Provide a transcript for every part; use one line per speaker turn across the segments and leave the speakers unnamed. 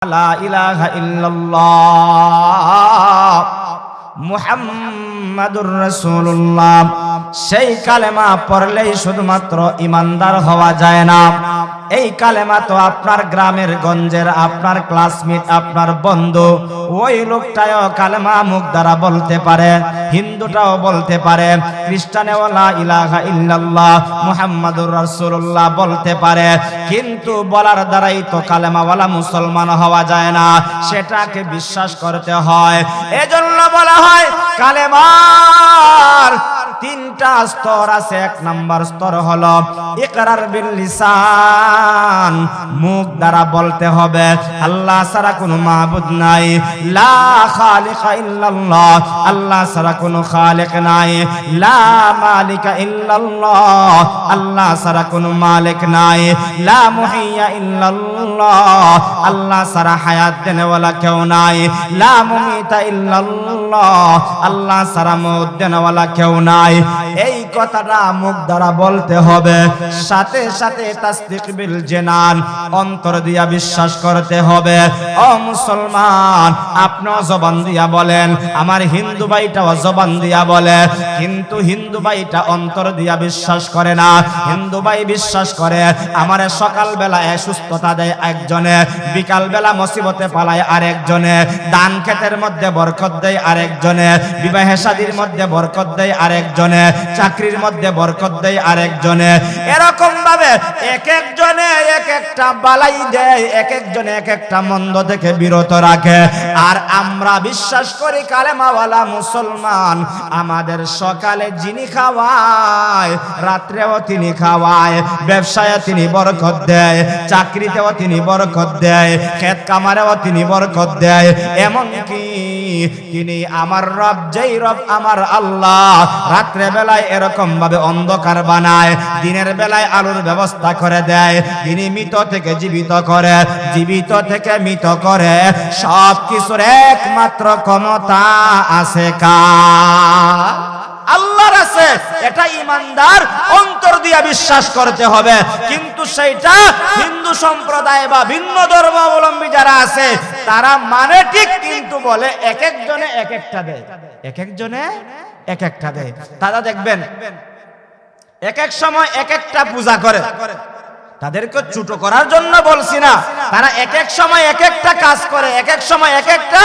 লা ইলাহা ইল্লাল্লাহ মুহাম্মাদুর রাসূলুল্লাহ। সেই কালেমা পড়লেই শুধুমাত্র ঈমানদার হওয়া যায় না। এই কালেমা তো আপনার গ্রামের গঞ্জের আপনার ক্লাসমেট আপনার বন্ধু ওই লোকটাও কালেমা মুখ দ্বারা বলতে পারে, হিন্দুটাও বলতে পারে, খ্রিস্টানেও লা ইলাহা ইল্লাল্লাহ মুহাম্মাদুর রাসূলুল্লাহ বলতে পারে, কিন্তু বলার দ্বারাই তো কালেমাওয়ালা মুসলমান হওয়া যায় না, সেটাকে বিশ্বাস করতে হয়। এজন্য বলা হয় কালেমার তিনটা স্তর আছে। এক নাম্বার স্তর হলো ইকরার বিল লিসান, মুখ দ্বারা বলতে হবে আল্লাহ ছাড়া কোনো মাবুদ নাই, লা খালিকা ইল্লাল্লাহ, আল্লাহ ছাড়া কোনো খালিক নাই, লা মালিকা ইল্লাল্লাহ, আল্লাহ ছাড়া কোনো মালিক নাই, লা মুহিয়া ইল্লাল্লাহ, আল্লাহ ছাড়া হায়াত দেনেওয়ালা কেউ নাই, লা মুমিতা ইল্লাল্লাহ, আল্লাহ ছাড়া মওত দেনেওয়ালা কেউ নাই। এই কথাটা মুখ দ্বারা বলতে হবে, সাথে সাথে তাসদীক বিল জানান, অন্তর দিয়া বিশ্বাস করতে হবে। ও মুসলমান, আপনিও জবান দিয়া বলেন, আমার হিন্দু ভাইটাও জবান দিয়া বলে, কিন্তু হিন্দু ভাইটা অন্তর দিয়া বিশ্বাস করে না। হিন্দু ভাই বিশ্বাস করে আমারে সকাল বেলায় সুস্থতা দেয় একজনে, বিকাল বেলা মুসিবতে পালায় আরেকজনে, দান ক্ষেতের মধ্যে বরকত দেয় আরেকজনে, বিবাহে শাদীর মধ্যে বরকত দেয় আরেকজনে, চাকরির মধ্যে বরকত দেয় আরেকজনে। এরকম ভাবে এক একজনে এক একটা বালাই দেয়, এক একজনে এক একটা মন্দ থেকে বিরত রাখে। আর আমরা বিশ্বাস করি কালেমাওয়ালা মুসলমান, আমাদের সকালে যিনি খাওয়ায় রাত্রেও তিনি খাওয়ায়, ব্যবসায় তিনি বরকত দেয়, চাকরিতেও তিনি বরকত দেয়, ক্ষেত কামারেও তিনি বরকত দেয়। এমনকি তিনি আমার রব, যেই রব আমার আল্লাহ রাত্রে বেলায় এরকম ভাবে অন্ধকার বানায়, দিনের বেলায় আলোর ব্যবস্থা করে দেয়, তিনি মৃত থেকে জীবিত করে, জীবিত থেকে মৃত করে, সব কিছুর একমাত্র ক্ষমতা আছে কার? আল্লাহর আছে। এটা ইমানদার অন্তর দিয়া বিশ্বাস করতে হবে। কিন্তু সেইটা হিন্দু সম্প্রদায় বা ভিন্ন ধর্মাবলম্বী যারা আছে তারা মানে ঠিক, কিন্তু বলে এক একজনে এক একটা দেয়, এক একজনে এক একটা দেয়। তারা দেখবেন এক এক সময় এক একটা পূজা করে, তাদেরকে ছোট করার জন্য বলছি না, তারা এক এক সময় এক একটা কাজ করে, এক এক সময় এক একটা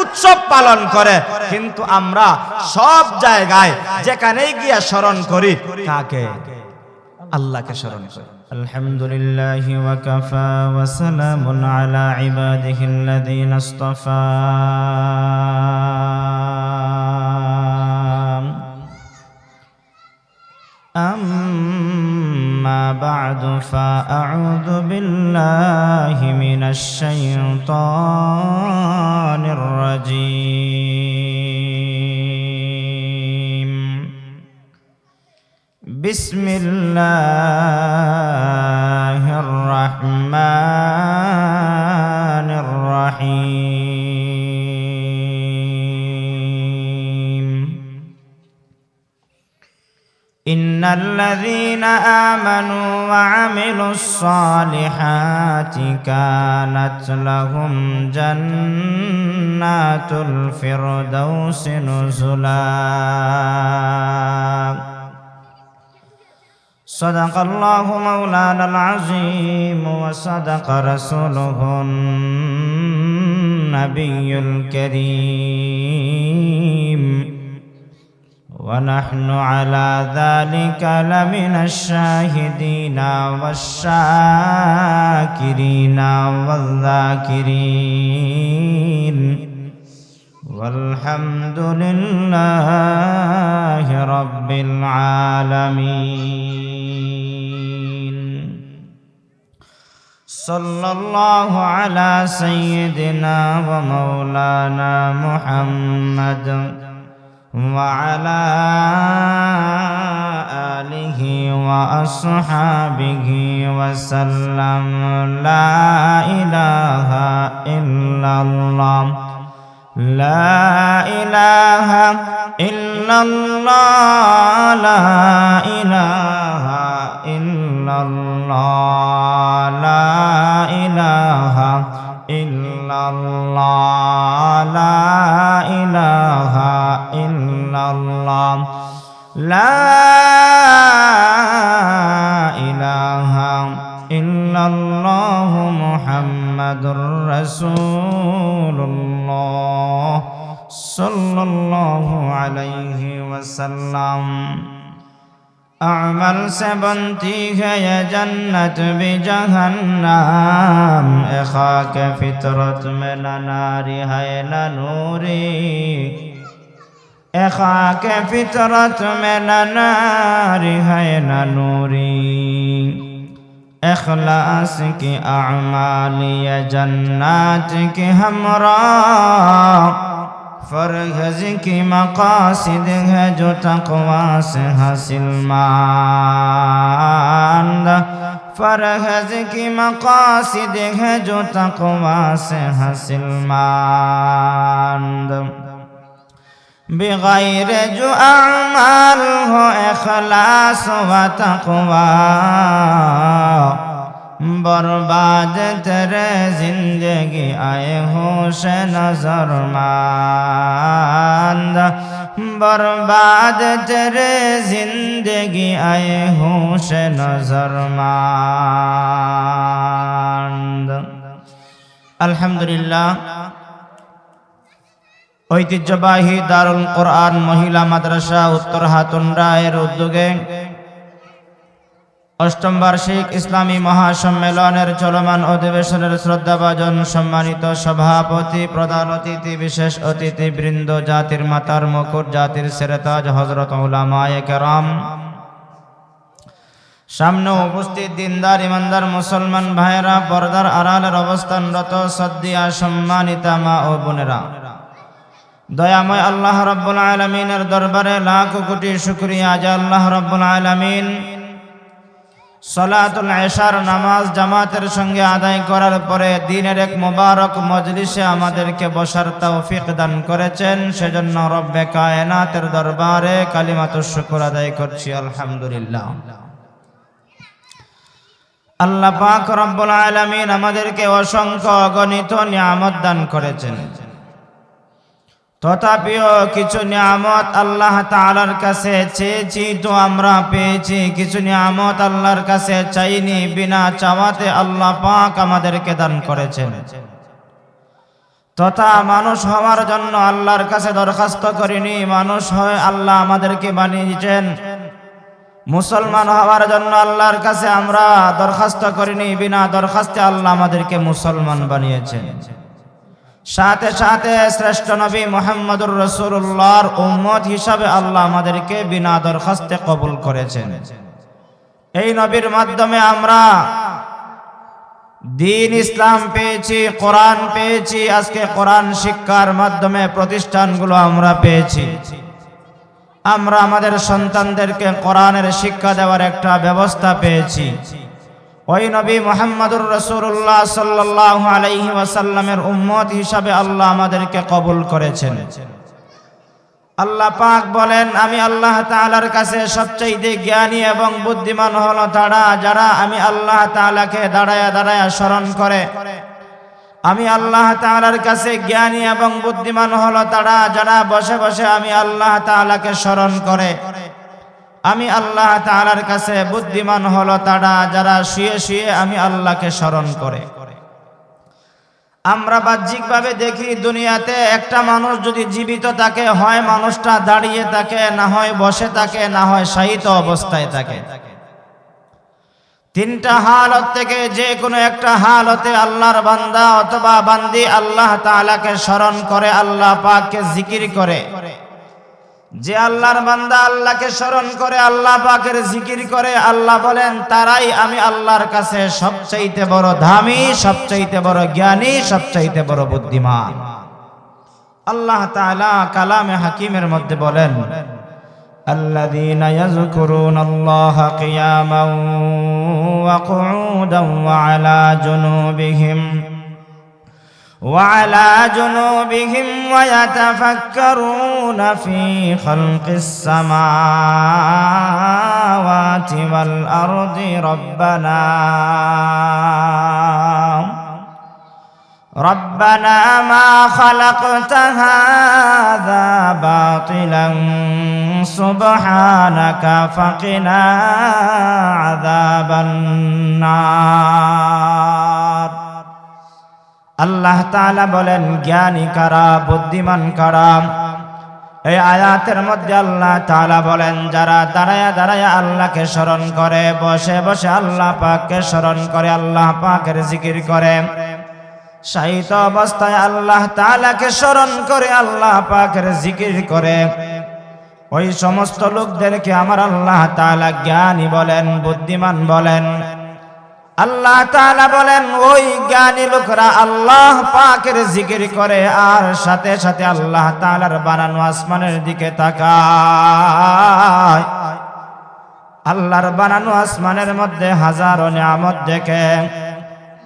উৎসব পালন করে। কিন্তু আমরা সব জায়গায় যেখানেই গিয়া স্মরণ করি কাকে? আল্লাহকে স্মরণ করি। আলহামদুলিল্লাহি ওয়া কাফা ওয়া সালামুন আলা ইবাদিহিল্লাযীনা ইসতাফা। أما بعد فأعوذ بالله من الشيطان الرجيم. بسم الله الرحمن الرحيم. إن الذين آمنوا وعملوا الصالحات كانت لهم جنات الفردوس نزلا. صدق الله مولانا العظيم وصدق رسوله النبي الكريم، ونحن على ذلك لمن الشاهدين والشاكرين والذاكرين، والحمد لله رب العالمين. صلى الله على سيدنا ومولانا محمد وعلى آله وأصحابه وسلم. لا إله إلا الله، لا إله إلا الله، لا إله إلا الله، لا إله إلا ইল্লাল্লাহ লা ইলাহা ইল্লাল্লাহ লা ইলাহা ইল্লাল্লাহ মুহাম্মাদুর রাসূলুল্লাহ सल्लल्लाहु अलैहि वसल्लम। अमल से बनती है ये जन्नत भी जहन्नम, ए खाक फितरत में न नारी है न नूरी, ए खाक फितरत में न नारी है न नूरी। इखलास की अमाल ये जन्नत की हमरा, फरहज़ की मक़ासिद है जो तक़वा से हासिल मांद, फरहज़ की मक़ासिद है जो तक़वा से हासिल मांद। बग़ैर जो अमाल हो इखलास व तक़वा, बर्बाद तेरे जिंदगी आए होश नजर मांद, बर्बाद तेरे जिंदगी आए होश नजर मांद। अल्हम्दुलिल्लाह, ঐতিহ্যবাহী দারুল কোরআন মহিলা মাদ্রাসা উত্তরহাতুন্ডা এর উদ্যোগে অষ্টম বার্ষিক ইসলামী মহাসম্মেলনের চলমান অধিবেশনের শ্রদ্ধাভাজন সম্মানিত সভাপতি, প্রধান অতিথি, বিশেষ অতিথিবৃন্দ, জাতির মাতার মুকুট, জাতির সেরেতাজ হযরত উলামায়ে কেরাম, সামনে উপস্থিত দিনদার ইমানদার মুসলমান ভাইয়েরা, পর্দার আড়ালের অবস্থানরত সদ্দিয়া সম্মানিতা মা ও বোনেরা, দয়াময় আল্লাহ রাব্বুল আলামিনের দরবারে লাখ কোটি শুকরিয়া যে আল্লাহ রাব্বুল আলামিন সালাতুল ইশার নামাজ জামাতের সঙ্গে আদায় করার পরে দিনের এক মোবারক মজলিসে আমাদেরকে বসার তৌফিক দান করেছেন। সেজন্য রব্বে কায়নাতের দরবারে কালিমাতুশ শুকর আদায় করছি, আলহামদুলিল্লাহ। আল্লাহ পাক রব্বুল আলামিন আমাদেরকে অসংখ্য অগণিত নিয়ামত দান করেছেন, তথাপিও কিছু নিয়ামত আল্লাহ তাআলার কাছে চেয়েছি তো আমরা পেয়েছি, কিছু নিয়ামত আল্লাহর কাছে চাইনি, বিনা চাওয়াতে আল্লাহ পাক আমাদেরকে দান করেছেন। তথা মানুষ হওয়ার জন্য আল্লাহর কাছে দরখাস্ত করিনি, মানুষ হয়ে আল্লাহ আমাদেরকে বানিয়েছেন। মুসলমান হওয়ার জন্য আল্লাহর কাছে আমরা দরখাস্ত করিনি, বিনা দরখাস্তে আল্লাহ আমাদেরকে মুসলমান বানিয়েছেন। সাথে সাথে শ্রেষ্ঠ নবী মুহাম্মদুর রাসূলুল্লাহর উম্মত হিসাবে আল্লাহ আমাদেরকে বিনা দরখাস্তে কবুল করেছেন। এই নবীর মাধ্যমে আমরা দ্বীন ইসলাম পেয়েছি, কোরআন পেয়েছি, আজকে কোরআন শিক্ষার মাধ্যমে প্রতিষ্ঠানগুলো আমরা পেয়েছি। আমরা আমাদের সন্তানদেরকে কোরআনের শিক্ষা দেওয়ার একটা ব্যবস্থা পেয়েছি। ওই নবী মুহাম্মদুর রাসূলুল্লাহ সাল্লাল্লাহু আলাইহি ওয়াসাল্লামের উম্মত হিসাবে আল্লাহ আমাদেরকে কবুল করেছেন। আল্লাহ পাক বলেন, আমি আল্লাহ তাআলার কাছে সবচেয়ে জ্ঞানী এবং বুদ্ধিমান হলো তারা যারা আমি আল্লাহ তাআলাকে দাঁড়ায়া দাঁড়ায়া স্মরণ করে। আমি আল্লাহ তাআলার কাছে জ্ঞানী এবং বুদ্ধিমান হলো তারা যারা বসে বসে আমি আল্লাহ তাআলাকে স্মরণ করে। আমি আল্লাহ তাআলার কাছে বুদ্ধিমান হলো তারা যারা শুয়ে শুয়ে আমি আল্লাহকে স্মরণ করে। আমরা বাহ্যিকভাবে দেখি দুনিয়াতে একটা মানুষ যদি জীবিত থাকে, হয় মানুষটা দাঁড়িয়ে থাকে, না হয় বসে থাকে, না হয় শায়িত অবস্থায় থাকে। তিনটা হালত থেকে যে কোনো একটা হালতে আল্লাহর বান্দা অথবা বান্দি আল্লাহ তাআলাকে স্মরণ করে, আল্লাহ পাককে জিকির করে। যে আল্লাহর বান্দা আল্লাহকে স্মরণ করে, আল্লাহ পাকের জিকির করে, আল্লাহ বলেন তারাই আমি আল্লাহর কাছে সবচাইতে বড় দামি, সবচাইতে বড় জ্ঞানী, সবচাইতে বড় বুদ্ধিমান। আল্লাহ তাআলা কালামে হাকিমের মধ্যে বলেন, আল্লাযীনা ইয়াযকুরুনাল্লাহা কিয়ামান ওয়া কুউদান ওয়া আলা জুনুবিহিম وعلى جنوبهم ويتفكرون في خلق السماوات والأرض ربنا ما خلقت هذا باطلا سبحانك فقنا عذاب النار আল্লাহ তাআলা বলেন জ্ঞানী কারা বুদ্ধিমান কারা এই আয়াতের মধ্যে আল্লাহ তাআলা বলেন যারা দাঁড়ায়া দাঁড়ায়া আল্লাহকে স্মরণ করে বসে বসে আল্লাহ পাককে স্মরণ করে আল্লাহ পাকের জিকির করে শায়িত অবস্থায় আল্লাহ তাআলাকে স্মরণ করে আল্লাহ পাকের জিকির করে ওই সমস্ত লোকদেরকে আমার আল্লাহ তাআলা জ্ঞানী বলেন বুদ্ধিমান বলেন আল্লাহ তাআলা বলেন ওই জ্ঞানী লোকরা আল্লাহ পাকের জিকির করে আর সাথে সাথে আল্লাহ তাআলার বানানো আসমানের দিকে তাকায় আল্লাহর বানানো আসমানের মধ্যে হাজারো নিয়ামত দেখে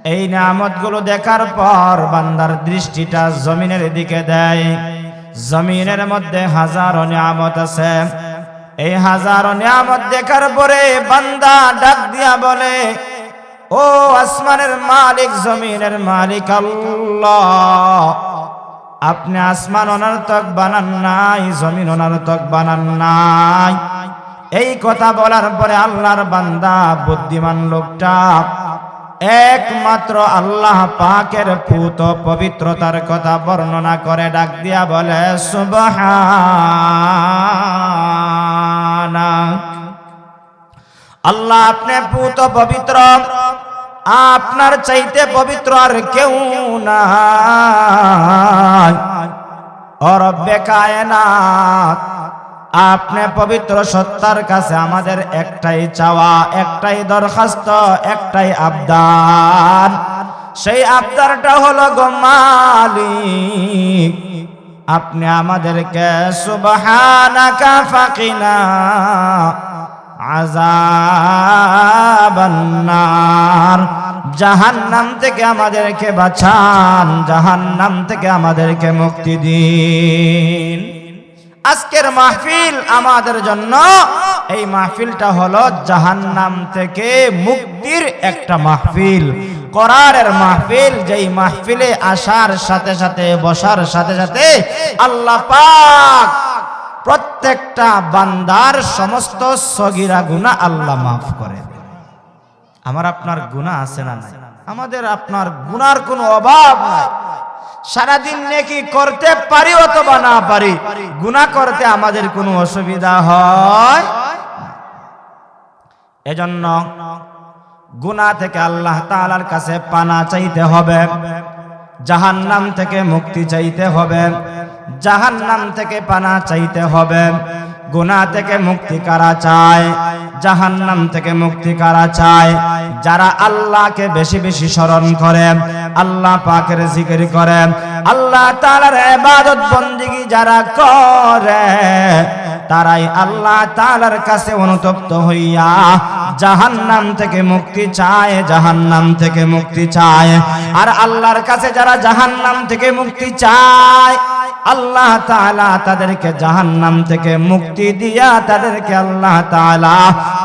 এই নিয়ামতগুলো দেখার পর বান্দার দৃষ্টিটা জমিনের দিকে দেয় জমিনের মধ্যে হাজারো নিয়ামত আছে এই হাজারো নিয়ামত দেখার পরে বান্দা ডাক দিয়া বলে ও আসমানের মালিক জমিনের মালিক আল্লাহ আপনি আসমান অনর্থক বানান নাই জমিন অনর্থক বানান নাই এই কথা বলার পরে আল্লাহর বান্দা বুদ্ধিমান লোকটা একমাত্র আল্লাহ পাকের পুত পবিত্রতার কথা বর্ণনা করে ডাক দিয়া বলে সুবহানাক আল্লাহ আপনি পুত পবিত্র আপনার চাইতে পবিত্র আর কেউ নাই ও রব্বে কায়নাত আপনি পবিত্র সত্তার কাছে আমাদের একটাই চাওয়া একটাই দরখাস্ত একটাই আবদার সেই আবদারটা হলো গো মালিক আপনি আমাদেরকে সুবহানাকা ফাকিনা আযাবান নার জাহান্নাম থেকে আমাদেরকে বাঁচান জাহান্নাম থেকে আমাদেরকে মুক্তি দিন আজকের মাহফিল আমাদের জন্য এই মাহফিলটা হলো জাহান্নাম থেকে মুক্তির একটা মাহফিল কোরআনের মাহফিল যেই মাহফিলে আসার সাথে সাথে বসার সাথে সাথে আল্লাহ পাক প্রত্যেকটা বান্দার সমস্ত সগীরা গুনাহ আল্লাহ মাফ করে দেন আমার আপনার গুনাহ আছে না নাই আমাদের আপনার গুনার কোনো অভাব নাই সারাদিন নেকি করতে পারি অথবা না পারি গুনাহ করতে আমাদের কোনো অসুবিধা হয় এজন্য গুনাহ থেকে আল্লাহ তাআলার কাছে পানা চাইতে হবে জাহান্নাম থেকে মুক্তি চাইতে হবে জাহান্নাম থেকে পানা চাইতে হবে গুনাহ থেকে মুক্তি কারা চায় জাহান্নাম থেকে মুক্তি কারা চায় যারা আল্লাহকে বেশি বেশি স্মরণ করে আল্লাহ পাকের জিকির করে আল্লাহ তাআলার ইবাদত বন্দেগী যারা করে তারাই আল্লাহ তাআলার কাছে অনুতপ্ত হইয়া জাহান্নাম থেকে মুক্তি চায় জাহান্নাম থেকে মুক্তি চায় আর আল্লাহর কাছে যারা জাহান্নাম থেকে মুক্তি চায় আল্লাহ তাআলা তাদেরকে জাহান্নাম থেকে মুক্তি দিয়া তাদেরকে আল্লাহ তাআলা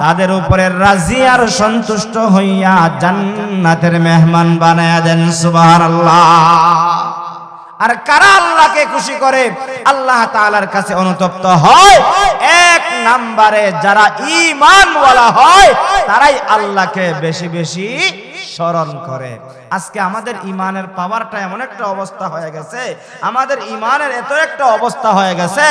তাদের উপরে রাজি আর সন্তুষ্ট হইয়া জান্নাতের মেহমান বানায়া দেন সুবহানাল্লাহ আর কারা আল্লাহকে খুশি করে আল্লাহ তাআলার কাছে অনুতপ্ত হয় এক নম্বরে যারা ঈমানওয়ালা হয় তারাই আল্লাহকে বেশি বেশি স্মরণ করে আজকে আমাদের ঈমানের পাওয়ারটা এমন একটা অবস্থা হয়ে গেছে আমাদের ঈমানের এত একটা অবস্থা হয়ে গেছে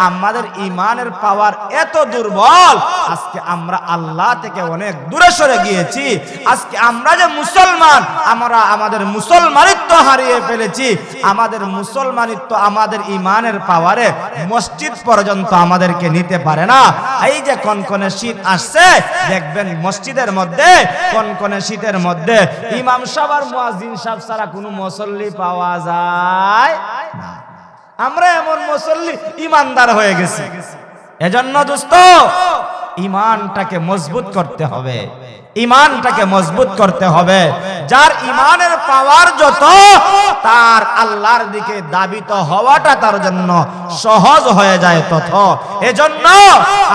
আমাদের ঈমানের পাওয়ার এত দুর্বল আজকে আমরা আল্লাহ থেকে অনেক দূরে সরে গিয়েছি আজকে আমরা যে মুসলমান আমরা আমাদের মুসলমানিত্ব হারিয়ে ফেলেছি আমাদের মুসলমানিত্ব আমাদের ঈমানের পাওয়ারে মসজিদ পর্যন্ত আমাদেরকে নিতে পারে না এই যে কনকনে শীত আসছে দেখবেন মসজিদের মধ্যে কনকনে শীতের মধ্যে ইমাম সাহেব আর মুয়াজ্জিন সাহেব ছাড়া কোনো মুসল্লি পাওয়া যায় না আমরা এমন মুসল্লি ইমানদার হয়ে গেছি এজন্য দোস্ত ঈমানটাকে মজবুত করতে হবে ঈমানটাকে মজবুত করতে হবে যার ঈমানের পাওয়ার যত তার আল্লাহর দিকে দাবিত হওয়াটা তার জন্য সহজ হয়ে যায় তত এজন্য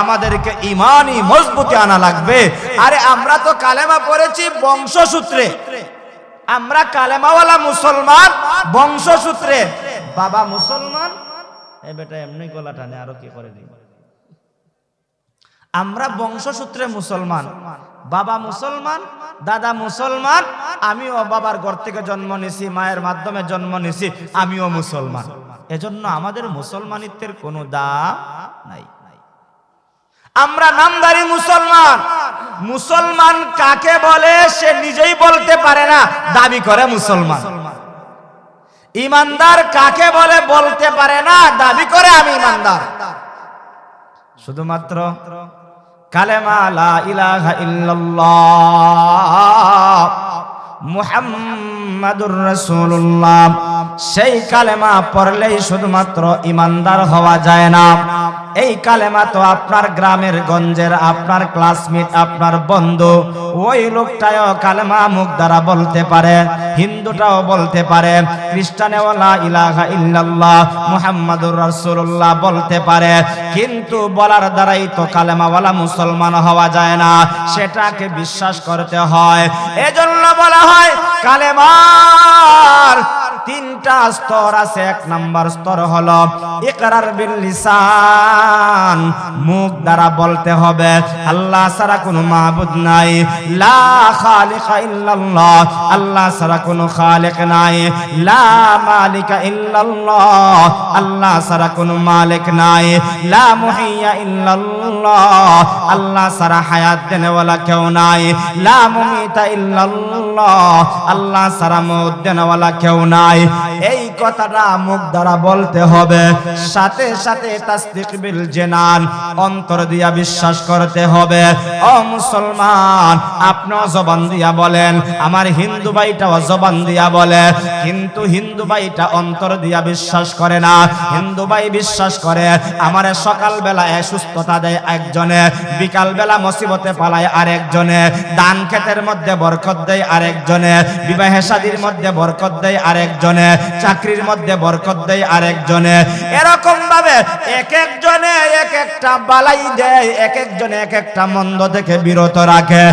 আমাদেরকে ঈমানই মজবুতি আনা লাগবে আরে আমরা তো কালেমা পড়েছি বংশসূত্রে আমরা কালেমাওয়ালা মুসলমান, বংশসূত্রে বাবা মুসলমান, এই বেটা এমনি গলা টানে আরো কি করে দিই। আমরা বংশসূত্রে মুসলমান, বাবা মুসলমান, দাদা মুসলমান, আমিও বাবার ঘর থেকে জন্ম নিছি, মায়ের মাধ্যমে জন্ম নিছি, আমিও মুসলমান। এজন্য আমাদের মুসলমানিত্বের কোনো দাম নাই। আমরা নামদারি মুসলমান। মুসলমান কাকে বলে সে নিজেই বলতে পারে না, দাবি করে মুসলমান। ইমানদার কাকে বলে বলতে পারে না, দাবি করে আমি ইমানদার। শুধুমাত্র কালেমা লা ইলাহা ইল্লাল্লাহ মুহাম্মাদুর রাসূলুল্লাহ, সেই কালেমা পড়লেই শুধুমাত্র ইমানদার হওয়া যায় না। এই কালেমা তো আপনার গ্রামের গঞ্জের আপনার ক্লাসমেট, আপনার বন্ধু, ওই লোকটাও কালেমা মুখ দ্বারা বলতে পারে, হিন্দুটাও বলতে পারে, খ্রিস্টানেও লা ইলাহা ইল্লাল্লাহ মুহাম্মাদুর রাসূলুল্লাহ বলতে পারে, কিন্তু বলার দ্বারাই তো কালেমাওয়ালা মুসলমান হওয়া যায় না, সেটাকে বিশ্বাস করতে হয়। এজন্য বলা হয় কালেমার তিনটা স্তর আছে। এক নাম্বার স্তর হলো ইকরার বিল লিসান, মুখ দ্বারা বলতে হবে আল্লাহ ছাড়া কোনো মাবুদ নাই, লা খালিকা ইল্লাল্লাহ, আল্লাহ ছাড়া কোনো খালিক নাই, লা মালিকা ইল্লাল্লাহ, আল্লাহ ছাড়া কোনো মালিক নাই, লা মুহিয়া ইল্লাল্লাহ, আল্লাহ ছাড়া হায়াত দেনেওয়ালা কেউ নাই, লা মুমিতা ইল্লাল্লাহ, আল্লাহ ছাড়া মওত দেনেওয়ালা কেউ নাই। এই কথাটা মুখ দ্বারা বলতে হবে, সাথে সাথে তাসদিক বিল জানান, অন্তর দিয়া বিশ্বাস করতে হবে। ও মুসলমান, আপনিও জবান দিয়া বলেন, আমার হিন্দু ভাইটাও জবান দিয়া বলে, কিন্তু হিন্দু ভাইটা অন্তর দিয়া বিশ্বাস করে না। হিন্দু ভাই বিশ্বাস করে আমারে সকাল বেলা সুস্থতা দেয় একজনে, বিকাল বেলা মুসিবতে পালায় আরেকজনে, দান ক্ষেতের মধ্যে বরকত দেয় আরেকজনে, বিবাহে শাদীর মধ্যে বরকত দেয় আরেকজনে, চাকরির মধ্যে বরকত দেয় আরেকজনে। এরকম ভাবে এক একজনে এক একটা বালাই দেয়, এক একজনে এক একটা মন্দ থেকে বিরত রাখে।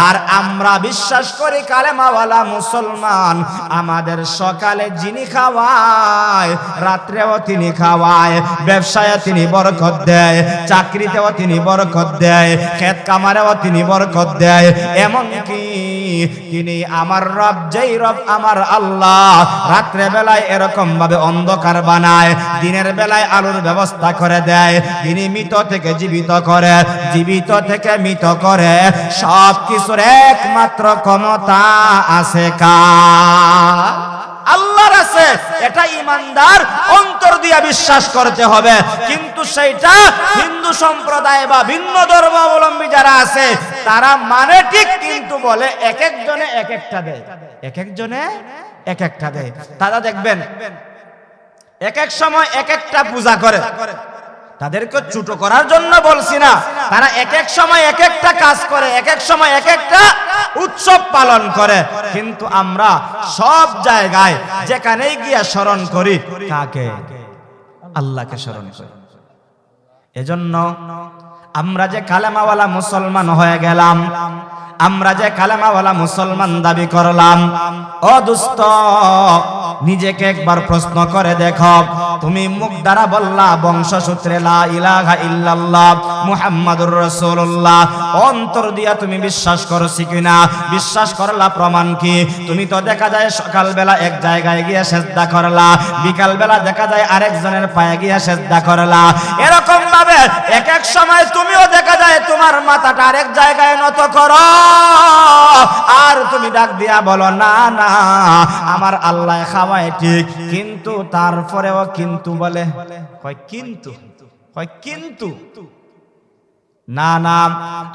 আর আমরা বিশ্বাস করি কালেমাওয়ালা মুসলমান, আমাদের সকালে যিনি খাওয়ায়, রাত্রেও তিনি খাওয়ায়, ব্যবসায় তিনি বরকত দেয়, চাকরিতেও তিনি বরকত দেয়, ক্ষেত কামারেও তিনি বরকত দেয়। এমনকি তিনি আমার রব, যেই রব আমার আল্লাহ, রাত্রে বেলায় এরকম ভাবে অন্ধকার বানায়, দিনের বেলায় আলোর ব্যবস্থা করে দেয়। তিনি মৃত থেকে জীবিত করে, জীবিত থেকে মৃত করে, সব কিছুর একমাত্র ক্ষমতা আছে কার? আল্লাহর আছে। এটা ইমানদার অন্তর দিয়া বিশ্বাস করতে হবে। কিন্তু সেইটা হিন্দু সম্প্রদায় বা ভিন্ন ধর্মাবলম্বী যারা আছে তারা মানে ঠিক, কিন্তু বলে এক একজনে এক একটা দেয়, এক একজনে এক একটা দেয়। তারা দেখবেন এক এক সময় এক একটা পূজা করে। তাদেরকে ছোট করার জন্য বলছি না, তারা এক এক সময় এক একটা কাজ করে, এক এক সময় এক একটা উৎসব পালন করে। কিন্তু আমরা সব জায়গায় যেখানেই গিয়া স্মরণ করি কাকে? আল্লাহকে স্মরণ করি। এজন্য আমরা যে কালেমাওয়ালা মুসলমান হয়ে গেলাম, আমরা যে কালেমাওয়ালা মুসলমান দাবি করলাম, ও দোস্ত নিজেকে একবার প্রশ্ন করে দেখো, তুমি মুখ দ্বারা বললা বংশসূত্রে লা ইলাহা ইল্লাল্লাহ মুহাম্মাদুর রাসূলুল্লাহ, অন্তর দিয়া তুমি বিশ্বাস করছি কিনা? বিশ্বাস করলা প্রমাণ কি? তুমি তো দেখা যায় সকাল বেলা এক জায়গায় গিয়ে সিজদা করলা, বিকাল বেলা দেখা যায় আরেকজনের পায়ে গিয়ে সিজদা করলা। এরকম ভাবে এক এক সময় তুমিও দেখা যায় তোমার মাথাটা আরেক জায়গায় নত করো, আর তুমি ডাক দিয়া বলো না না আমার আল্লাহ খাওয়ায় ঠিক, কিন্তু তারপরেও কিন্তু বলে, কয় কিন্তু, কয় কিন্তু না না,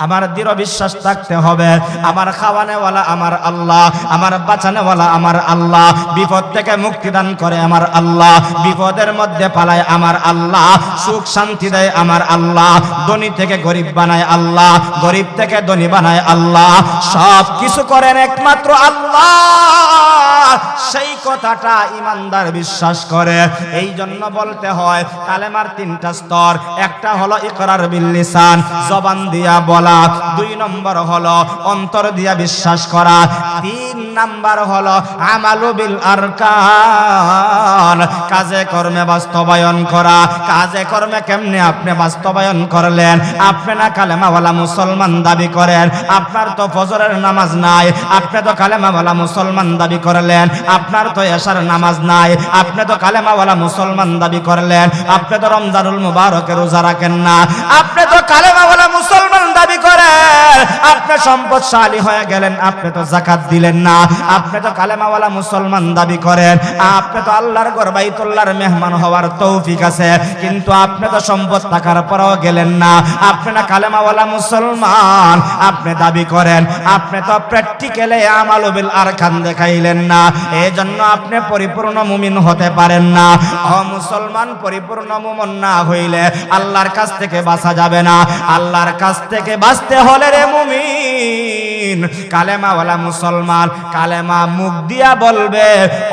আমার দৃঢ় বিশ্বাস থাকতে হবে আমার খাওয়ানেওয়ালা আমার আল্লাহ, আমার বাঁচানেওয়ালা আমার আল্লাহ, বিপদ থেকে মুক্তি দান করে আমার আল্লাহ, বিপদের মধ্যে পালায় আমার আল্লাহ, সুখ শান্তি দেয় আমার আল্লাহ, ধনী থেকে গরিব বানায় আল্লাহ, গরিব থেকে ধনী বানায় আল্লাহ, সব কিছু করেন একমাত্র আল্লাহ। সেই কথাটা ইমানদার বিশ্বাস করে। এই জন্য বলতে হয় কালেমার তিনটা স্তর। একটা হলো ইকরার বিল লিসান, জবান দিয়া বলা, 2 নম্বর হলো অন্তর দিয়া বিশ্বাস করা, 3 নাম্বার হলো আমালু বিল আরকান, কাজে কর্মে বাস্তবায়ন করা। কাজে কর্মে কেমনে আপনি বাস্তবায়ন করলেন? আপনি না কালেমাওয়ালা মুসলমান দাবি করেন, আপনার তো ফজরের নামাজ নাই, আপনি তো কালেমাওয়ালা মুসলমান দাবি করলেন। আপনার তো এশার নামাজ নাই, আপনি তো কালেমাওয়ালা মুসলমান দাবি করলেন। আপনি তো রমজানুল মুবারকের রোজা রাখেন না, আপনি তো কালেমাওয়ালা মুসলমান দাবি করেন। আপনি সম্পদশালী হয়ে গেলেন, আপনি তো যাকাত দিলেন না। আপনি তো কালেমাওয়ালা মুসলমান দাবি করেন, আপনি তো আল্লাহর ঘর বাইতুল্লাহর মেহমান হওয়ার তৌফিক আছে, কিন্তু আপনি তো সম্পদ থাকার পরেও গেলেন না। আপনি না কালেমাওয়ালা মুসলমান আপনি দাবি করেন, আপনি তো প্র্যাকটিক্যালে আমালু বিল আরকান দেখাইলেন না। এই জন্য আপনি পরিপূর্ণ মুমিন হতে পারেন না। ও মুসলমান, পরিপূর্ণ মুমিন না হইলে আল্লাহর কাছ থেকে বাঁচা যাবে না। আল্লাহর কাছ থেকে বাঁচতে হলে রে মুমিন, কালেমাওয়ালা মুসলমান কালেমা মুখ দিয়া বলবে,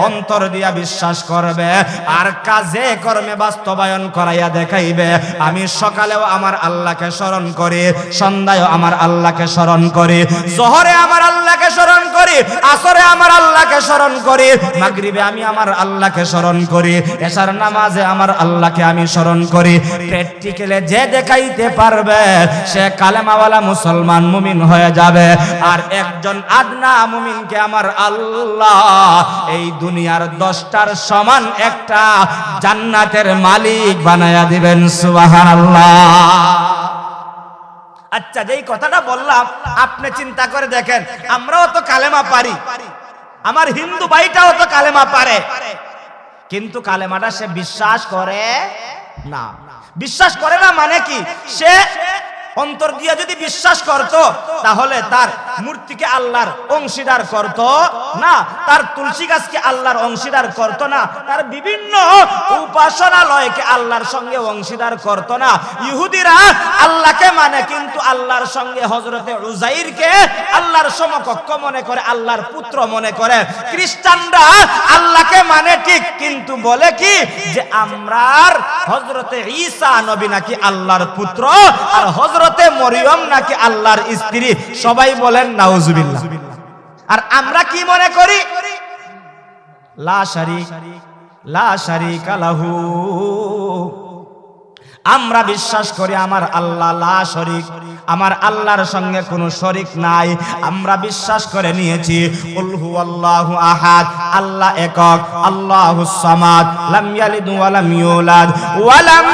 অন্তর দিয়া বিশ্বাস করবে, আর কাজে কর্মে বাস্তবায়ন করাইয়া দেখাইবে। আমি সকালেও আমার আল্লাহকে স্মরণ করি, সন্ধ্যায়ও আমার আল্লাহকে স্মরণ করি, জোহরে আমার আল্লাহকে স্মরণ করি, আসরে আমার আল্লাহকে স্মরণ করি, মাগরিবে আমি আমার আল্লাহকে স্মরণ করি, এশার নামাজে আমার আল্লাহকে আমি স্মরণ করি। প্র্যাকটিক্যালে যে দেখাইতে পারবে সে কালেমাওয়ালা মুসলমান মুমিন হয়ে যাবে। আর একজন আদনা মুমিনকে আমার আল্লাহ এই দুনিয়ার 10টার সমান একটা জান্নাতের মালিক বানায়া দিবেন। সুবহানাল্লাহ। আচ্ছা, যেই কথাটা বললাম আপনি চিন্তা করে দেখেন, আমরাও তো কালেমা পারি, আমার হিন্দু ভাইটাও তো কালেমা পারে, কিন্তু কালেমাটা সে বিশ্বাস করে না। বিশ্বাস করে না মানে কি? সে অন্তর দিয়ে যদি বিশ্বাস করত তাহলে তার মূর্তিকে আল্লাহর অংশীদার করত না, তার তুলসী গাছকে আল্লাহর অংশীদার করত না, তার বিভিন্ন উপাসনালয়কে আল্লাহর সঙ্গে অংশীদার করত না। ইহুদিরা আল্লাহকে মানে কিন্তু আল্লাহর সঙ্গে হযরতে উযাইরকে আল্লাহর সমকক্ষ মনে করে, আল্লাহর পুত্র মনে করে। খ্রিস্টানরা আল্লাহকে মানে ঠিক, কিন্তু বলে কি যে আমরার হযরতে ঈসা নবী নাকি আল্লাহর পুত্র, আর হযরতে মরিয়ম নাকি আল্লাহর স্ত্রী। সবাই বলেন নাউজুবিল্লাহ। আর আমরা কি মনে করি? লা শারীকা লাহু। আমরা বিশ্বাস করি আমার আল্লাহ লা শরীক, আমার আল্লাহর সঙ্গে কোনো শরীক নাই। আমরা বিশ্বাস করে নিয়েছি কুল হুয়াল্লাহু আহাদ, আল্লাহ একক, আল্লাহুস সামাদ, লাম ইয়ালিদ ওয়া লাম ইউলাদ ওয়া লাম